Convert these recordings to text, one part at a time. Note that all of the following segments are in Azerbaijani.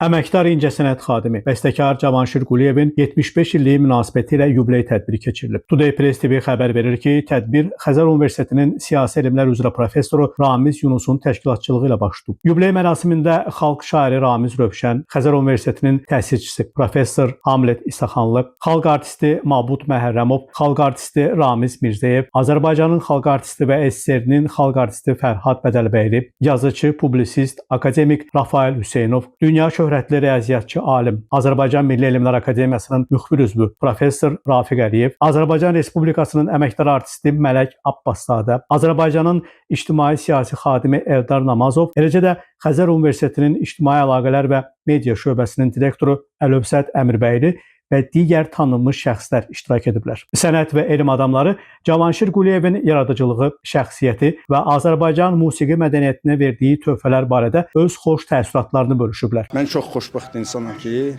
Əməkdar incəsənət xadimi, bəstəkar Cavanşir Quliyevin 75 illiyi münasibətilə yubiley tədbiri keçirilib. Today Press TV xəbər verir ki, tədbir Xəzər Universitetinin siyasi elmlər üzrə professoru Ramiz Yunusun təşkilatçılığı ilə baş tutub. Yubiley mərasimində xalq şairi Ramiz Rövşən, Xəzər Universitetinin təsisçisi professor Hamlet İsaxanlı, xalq artisti Mabud Məhərrəmov, xalq artisti Ramiz Mirzəyev, Azərbaycanın xalq artisti və SSR-nin xalq artisti Fərhad Bədəlbəyli, yazıcı, publisist, akademik Rafael Hüseynov, dünya şöhrətli riyaziyyatçı alim, Azərbaycan Milli Elmlər Akademiyasının müxbir üzvü professor Rafiq Əliyev, Azərbaycan Respublikasının əməkdar artisti Mələk Abbaszadə, Azərbaycanın ictimai siyasi xadimi Eldar Namazov, eləcə də Xəzər Universitetinin İctimai Əlaqələr və Media şöbəsinin direktoru Əlövsət Əmirbəyli və digər tanınmış şəxslər iştirak ediblər. Sənət və elm adamları Cavanşir Quliyevin yaradıcılığı, şəxsiyyəti və Azərbaycan musiqi mədəniyyətinə verdiyi töhfələr barədə öz xoş təəssüratlarını bölüşüblər. Mən çox xoşbəxt insanam ki,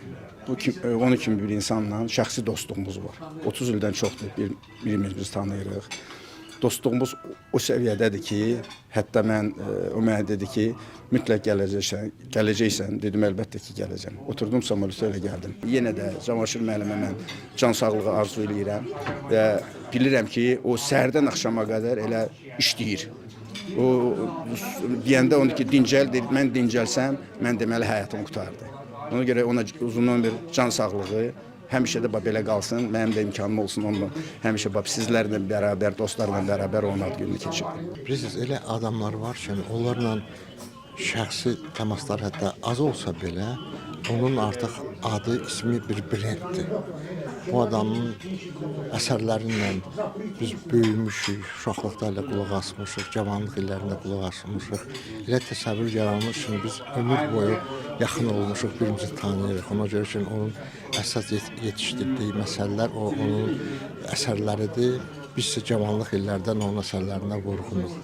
onun kimi bir insanla şəxsi dostluğumuz var. 30 ildən çoxdur birimiz tanıyırıq. Dostluğumuz o səviyyədədir ki, hətta o mənə dedi ki, mütləq gələcəksən, dedim əlbəttə ki, gələcəm. Oturdum samolotda elə gəldim. Yenə də Cavanşir müəllimə mən can sağlığı arzu edirəm və bilirəm ki, o səhərdən axşama qədər elə işləyir. O deyəndə onu ki, dincəl, dedi, mən dincəlsəm, mən deməli həyatım qutardı. Ona görə ona uzun ömür, can sağlığı, həmişə də belə qalsın, mənim də imkanım olsun onunla. Həmişə sizlərlə bərabər, dostlarla bərabər onun ad gününü keçirin. Bilirsiniz, elə adamlar var ki, onlarla şəxsi təmaslar hətta az olsa belə, onun artıq adı, ismi bir brenddir. Bu adamın əsərlərinlə biz böyümüşük, uşaqlıqda ilə qulaq asmışıq, cavanlıq illərində qulaq asmışıq. Elə təsəvvür yaranmış ki, biz ömür boyu yaxın olmuşuq, birimizi tanıyırıq. Ona görə ki, onun əsas yetişdirdiyi məsələlər onun əsərləridir. Biz isə cavanlıq illərdən onun əsərlərinə vurğunuq.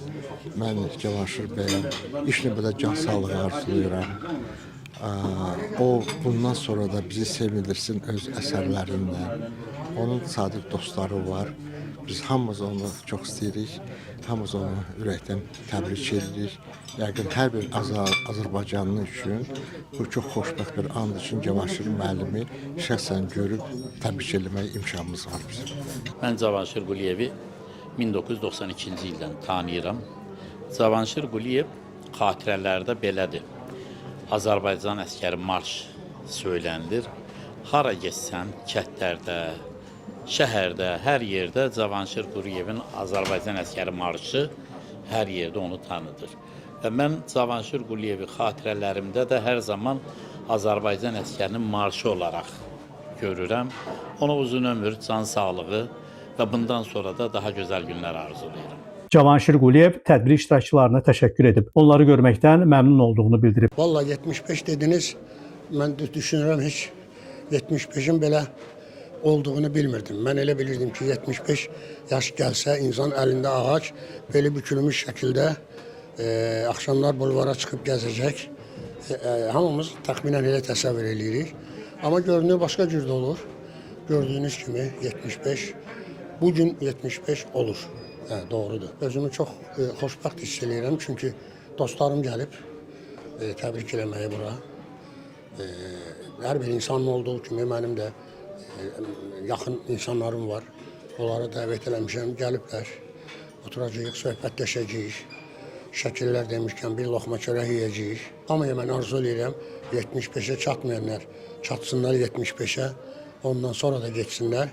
Mən Cavanşir bəyə ilk növbədə can sağlığı arzulayıram. O bundan sonra da bizi sevindirsin öz əsərlərindən. Onun sadiq dostları var. Biz hamımız onu çox istəyirik. Hamımız onu ürəkdən təbrik edirik. Yəqin hər bir Azərbaycanlı üçün bu çox xoşbəxt bir an üçün Cavanşir müəllimi şəxsən görüb təbrik etmək imkanımız var bizim. Mən Cavanşir Quliyevi 1992-ci ildən tanıyıram. Cavanşir Quliyev xatirələrdə belədir. Azərbaycan əskəri marş söylənilir. Hara geçsən, kətlərdə, şəhərdə, hər yerdə Cavanşir Quliyevin Azərbaycan əskəri marşı hər yerdə onu tanıdır. Və mən Cavanşir Quliyevi xatirələrimdə də hər zaman Azərbaycan əskərinin marşı olaraq görürəm. Ona uzun ömür, can sağlığı və bundan sonra da daha gözəl günlər arzulayıram. Cavanşir Quliyev tədbir iştirakçılarına təşəkkür edib. Onları görməkdən məmnun olduğunu bildirib. Vallahi 75 dediniz, mən düşünürəm heç 75'in belə olduğunu bilmirdim. Mən elə bilirdim ki 75 yaş gəlsə insan əlində ağac belə bükülmüş şəkildə axşamlar bulvara çıxıb gəzəcək. Hamımız təxminən elə təsəvvür edirik. Amma görünür başqa cür də olur. Gördüyünüz kimi 75, bugün 75 olur. Doğrudur. Özümü çox xoşbəxt hiss edirəm çünki dostlarım gəlib təbrik eləməyə bura. Hər bir insanın olduğu kimi mənim də yaxın insanlarım var. Onları dəvət eləmişəm, gəliblər. Oturacağıq, söhbətləşəcəyik. Şəkillər demişkən bir loxma çörək yeyəcəyik. Amma mən arzu edirəm 75'e çatmayanlar çatsınlar 75'e. Ondan sonra da geçsinlər.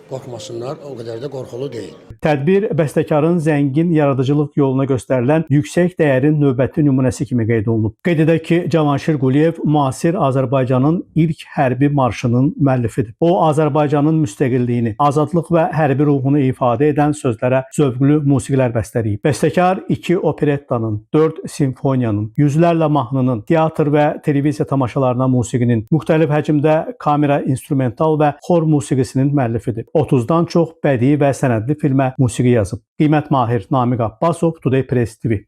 Qorxmasınlar, o qədər də qorxulu deyil. Tədbir bəstəkarın zəngin yaradıcılıq yoluna göstərilən yüksək dəyərin növbəti nümunəsi kimi qeyd olunub. Qeyd edək ki, Cavanşir Quliyev müasir Azərbaycanın ilk hərbi marşının müəllifidir. O, Azərbaycanın müstəqilliyini, azadlıq və hərbi ruhunu ifadə edən sözlərə zövqlü musiqilər bəstələyib. Bəstəkar 2 operettanın, 4 simfoniyanın, yüzlərlə mahnının, teatr və televiziya tamaşalarına musiqinin, müxtəlif həcmdə kamera, instrumental və xor musiqisinin müəllifidir. 30-dan çox bədii və sənədli filmə musiqi yazıb. Qiymət Mahir, Namiq Abbasov, Today Press TV.